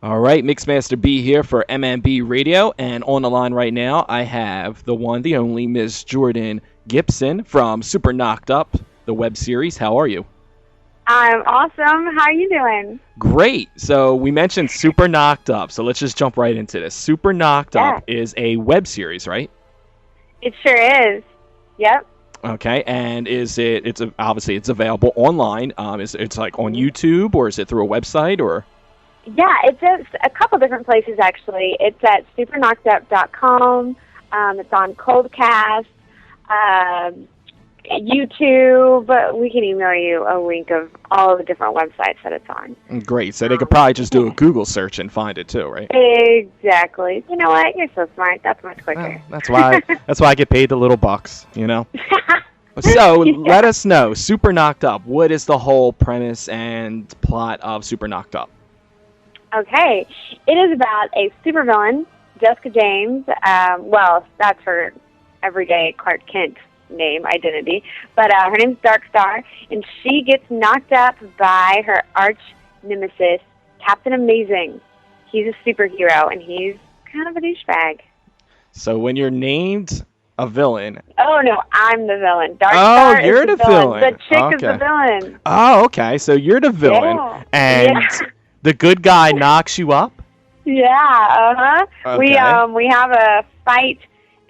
All right, Mixmaster B here for MMB Radio, and on the line right now I have the one, the only Miss Jourdy Gibson from Super Knocked Up, the web series. How are you? I'm awesome. How are you doing? Great. So we mentioned Super Knocked Up, so let's just jump right into this. Super Knocked Up is a web series, right? It sure is. Yep. Okay, and obviously it's available online. It's like on YouTube, or is it through a website, or? Yeah, it's a couple different places, actually. It's at superknockedup.com. It's on Coldcast, YouTube. We can email you a link of all the different websites that it's on. Great. So they could probably just do a Google search and find it too, right? Exactly. You know what? You're so smart. That's much quicker. That's why I get paid the little bucks, you know? So let us know, Super Knocked Up. What is the whole premise and plot of Super Knocked Up? Okay. It is about a supervillain, Jessica James. Well, that's her everyday Clark Kent name, identity. But her name's Darkstar, and she gets knocked up by her arch nemesis, Captain Amazing. He's a superhero, and he's kind of a douchebag. So when you're named a villain... Oh, no, I'm the villain. Darkstar you're is the villain. The chick is the villain. Oh, okay. So you're the villain, and the good guy knocks you up? Yeah, uh-huh. Okay. We have a fight,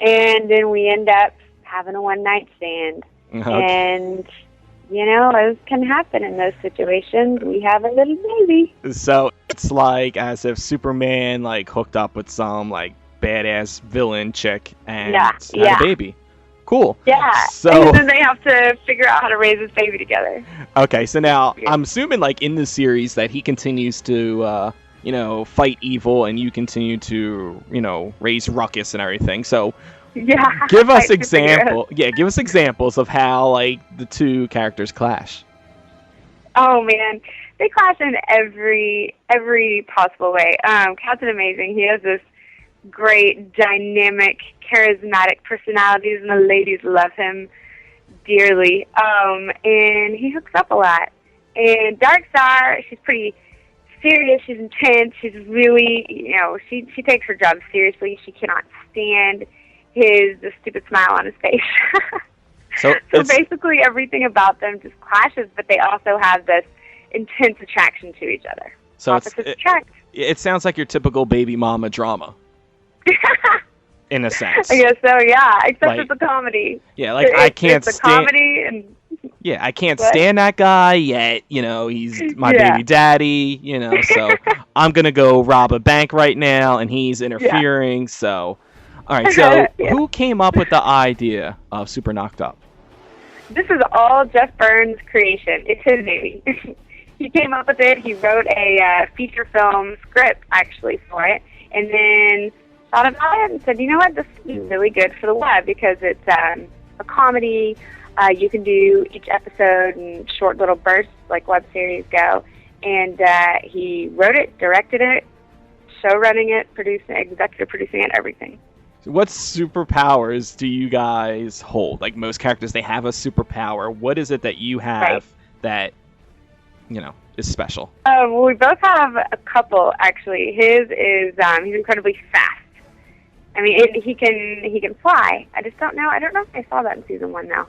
and then we end up having a one-night stand. Okay. And, you know, as can happen in those situations, we have a little baby. So it's like as if Superman hooked up with some badass villain chick and had a baby. Cool. Yeah. So and then they have to figure out how to raise this baby together. Okay, so now I'm assuming in the series that he continues to fight evil, and you continue to raise ruckus and everything. So give us examples of how the two characters clash. Oh man, they clash in every possible way. Captain Amazing, he has this great, dynamic, charismatic personalities, and the ladies love him dearly. And he hooks up a lot. And Darkstar, she's pretty serious. She's intense. She's really, she takes her job seriously. She cannot stand the stupid smile on his face. So basically everything about them just clashes, but they also have this intense attraction to each other. So opposites attract. It sounds like your typical baby mama drama. In a sense. I guess so, yeah. Except it's a comedy. Yeah, I can't stand... It's a comedy and... Yeah, I can't stand that guy, yet, he's my baby daddy, so I'm going to go rob a bank right now, and he's interfering, so... Alright, so who came up with the idea of Super Knocked Up? This is all Jeff Burns' creation. It's his baby. He came up with it. He wrote a feature film script, actually, for it, and then thought about it and said, you know what, this is really good for the web because it's a comedy. You can do each episode in short little bursts like web series go. And he wrote it, directed it, show running it, executive producing it, everything. So what superpowers do you guys hold? Most characters, they have a superpower. What is it that you have that, is special? Well, we both have a couple, actually. His is, he's incredibly fast. I mean, he can fly. I just don't know. I don't know if I saw that in season 1 now.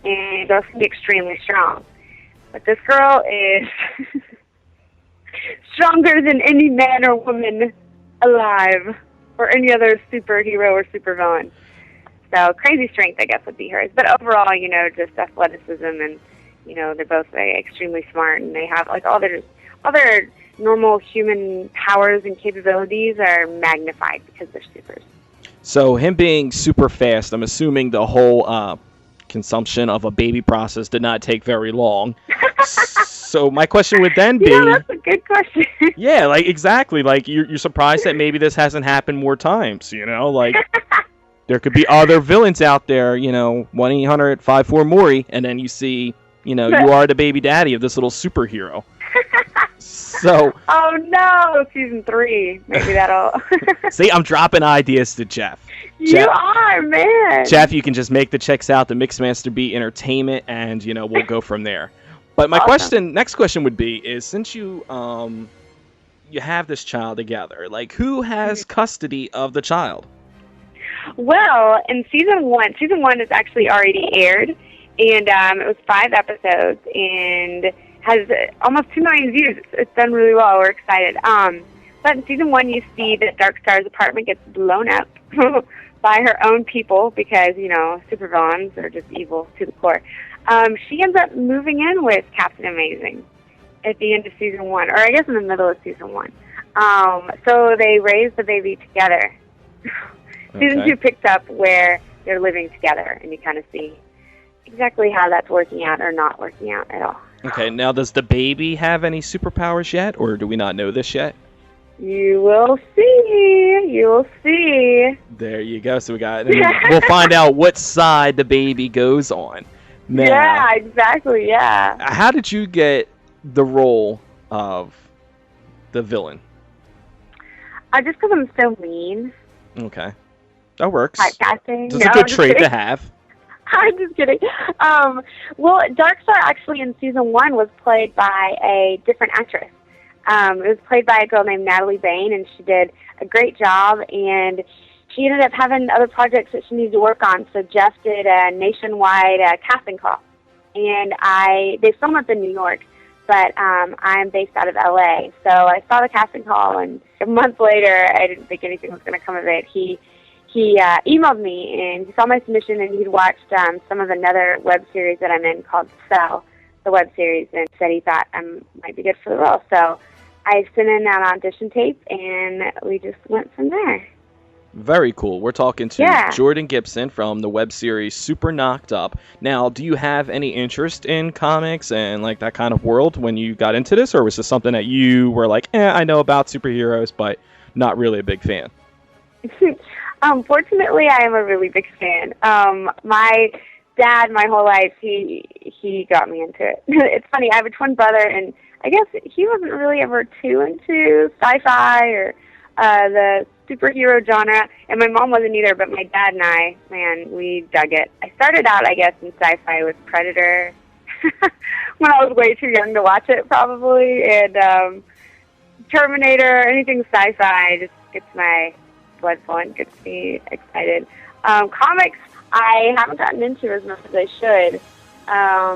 And he's also extremely strong. But this girl is stronger than any man or woman alive, or any other superhero or supervillain. So crazy strength, I guess, would be hers. But overall, just athleticism, and they're both extremely smart, and they have all their normal human powers and capabilities are magnified because they're supers. So him being super fast, I'm assuming the whole consumption of a baby process did not take very long. So my question would then be... that's a good question. Yeah, exactly. You're surprised that maybe this hasn't happened more times, There could be other villains out there, 1-800-54-MORI, and then you see, you are the baby daddy of this little superhero. So... Oh, no! Season 3. Maybe that'll... See, I'm dropping ideas to Jeff. You are, man! Jeff, you can just make the checks out to Mixmaster B Entertainment, and, we'll go from there. But my next question would be, is since you you have this child together. Like, who has custody of the child? Well, in season one is actually already aired, and it was 5 episodes and has almost 2 million views. It's done really well. We're excited. But in season 1, you see that Darkstar's apartment gets blown up by her own people because, supervillains are just evil to the core. She ends up moving in with Captain Amazing at the end of season 1, or I guess in the middle of season 1. So they raise the baby together. Season 2 picks up where they're living together, and you kind of see exactly how that's working out or not working out at all. Okay, now does the baby have any superpowers yet, or do we not know this yet? You will see. You will see. There you go. So we'll find out what side the baby goes on. Now, yeah, exactly, yeah. How did you get the role of the villain? Just because I'm so mean. Okay. That works. Podcasting. It's a good trait to have. I'm just kidding. Well, Darkstar actually in season 1 was played by a different actress. It was played by a girl named Natalie Bain, and she did a great job, and she ended up having other projects that she needed to work on, so Jeff did a nationwide casting call. And they film up in New York, but I'm based out of LA, so I saw the casting call, and a month later, I didn't think anything was going to come of it. He emailed me, and he saw my submission, and he'd watched some of another web series that I'm in called Cell, the web series, and said he thought I might be good for the role. So I sent in an audition tape, and we just went from there. Very cool. We're talking to Jourdy Gibson from the web series Super Knocked Up. Now, do you have any interest in comics and like that kind of world when you got into this, or was this something that you were like, I know about superheroes, but not really a big fan? Fortunately, I am a really big fan. My dad, my whole life, he got me into it. It's funny, I have a twin brother, and I guess he wasn't really ever too into sci-fi or the superhero genre, and my mom wasn't either, but my dad and I, man, we dug it. I started out, I guess, in sci-fi with Predator when I was way too young to watch it, probably, and Terminator, anything sci-fi just gets my blood flowing, gets me excited. Comics, I haven't gotten into as much as I should.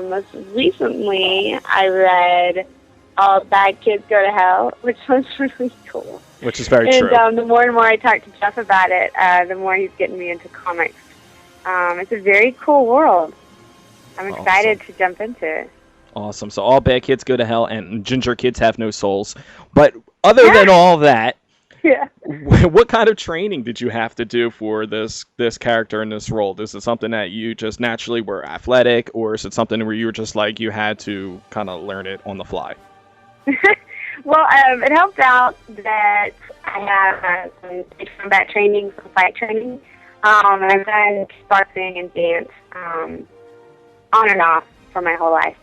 Most recently, I read All Bad Kids Go to Hell, which was really cool. Which is very true. And the more and more I talk to Jeff about it, the more he's getting me into comics. It's a very cool world. I'm excited to jump into it. Awesome. So All Bad Kids Go to Hell and Ginger Kids Have No Souls. But other than all that, what kind of training did you have to do for this character in this role? Is it something that you just naturally were athletic, or is it something where you were just like you had to kind of learn it on the fly? Well, it helped out that I have some combat training, some fight training, and I've done boxing and dance on and off for my whole life.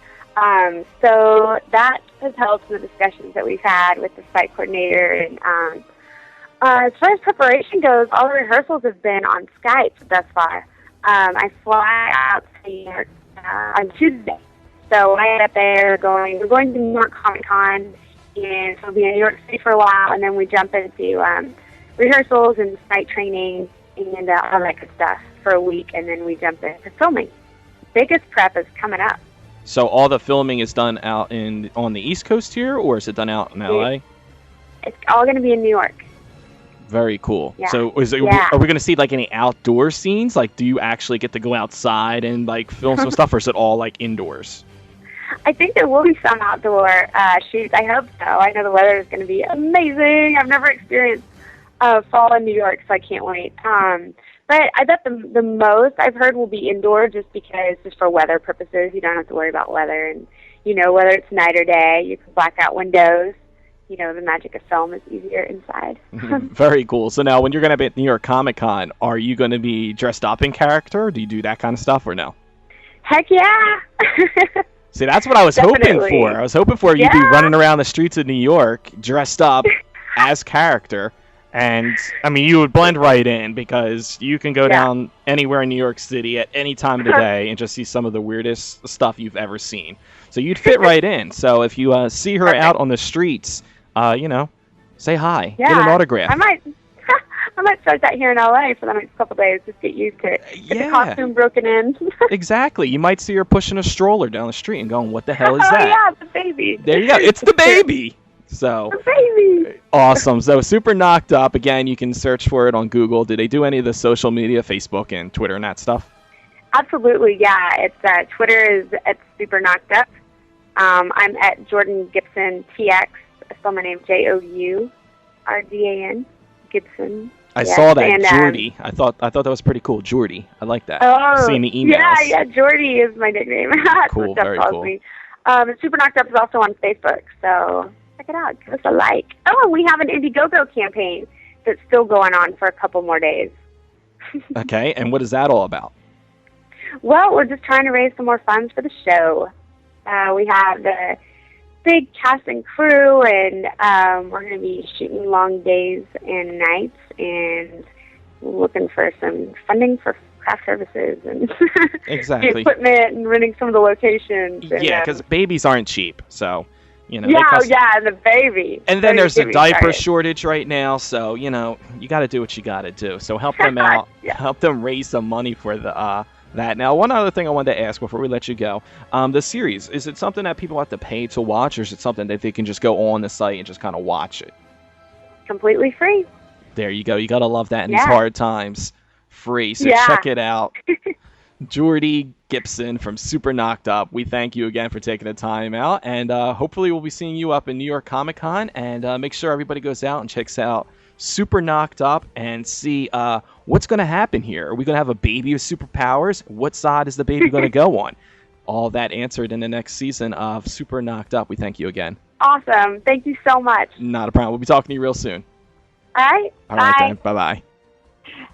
So that has helped in the discussions that we've had with the fight coordinator. And as far as preparation goes, all the rehearsals have been on Skype thus far. I fly out to New York on Tuesday. So I end up there we're going to New York Comic Con, and so we'll be in New York City for a while, and then we jump into rehearsals and site training and all that good stuff for a week, and then we jump into filming. Biggest prep is coming up. So all the filming is done out on the East Coast here, or is it done out in LA? It's all going to be in New York. Very cool. Yeah. So are we going to see like any outdoor scenes? Like, do you actually get to go outside and like film some stuff, or is it all like indoors? I think there will be some outdoor shoots. I hope so. I know the weather is going to be amazing. I've never experienced fall in New York, so I can't wait. But I bet the most I've heard will be indoor, just for weather purposes. You don't have to worry about weather, and whether it's night or day, you can black out windows. The magic of film is easier inside. Very cool. So now, when you're going to be at New York Comic Con, are you going to be dressed up in character? Do you do that kind of stuff, or no? Heck yeah! See, that's what I was hoping for. I was hoping for you to be running around the streets of New York dressed up as character. And, I mean, you would blend right in, because you can go down anywhere in New York City at any time of the day and just see some of the weirdest stuff you've ever seen. So you'd fit right in. So if you see her out on the streets, Say hi. Yeah. Get an autograph. I might start that here in LA for the next couple of days. Just get used to it. Get the costume broken in. Exactly. You might see her pushing a stroller down the street and going, "What the hell is that?" Oh yeah, the baby. There you go. It's the baby. So. The baby. Awesome. So Super Knocked Up. Again, you can search for it on Google. Do they do any of the social media, Facebook and Twitter and that stuff? Absolutely. Yeah. It's Twitter is at Super Knocked Up. I'm at Jourdy Gibson TX. I spell my name JOURDAN Gibson. I saw that, and, Jourdy. I thought that was pretty cool, Jourdy. I like that. Oh, seeing the emails. Yeah, Jourdy is my nickname. Cool, very cool. Me. Super Knocked Up is also on Facebook, so check it out. Give us a like. Oh, and we have an Indiegogo campaign that's still going on for a couple more days. Okay, and what is that all about? Well, we're just trying to raise some more funds for the show. We have the big cast and crew, and we're going to be shooting long days and nights and looking for some funding for craft services and exactly. the equipment and renting some of the locations. Yeah, because babies aren't cheap, so, you know. Yeah, the baby. And then there's a diaper shortage right now, so, you know, you got to do what you got to do. So help them out. Help them raise some money for the that. Now, one other thing I wanted to ask before we let you go. The series, is it something that people have to pay to watch, or is it something that they can just go on the site and just kind of watch it? Completely free. There you go. You got to love that in these hard times. Free. So check it out. Jourdy Gibson from Super Knocked Up. We thank you again for taking the time out, and hopefully we'll be seeing you up in New York Comic Con, and make sure everybody goes out and checks out Super Knocked Up and see what's going to happen here. Are we going to have a baby with superpowers? What side is the baby going to go on? All that answered in the next season of Super Knocked Up. We thank you again. Awesome. Thank you so much. Not a problem. We'll be talking to you real soon. All right. All right, then. Bye-bye.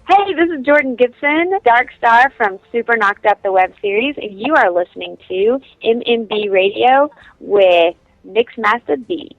Hey, this is Jourdy Gibson, Dark Star from Super Knocked Up, the web series, and you are listening to MMB Radio with Masta B.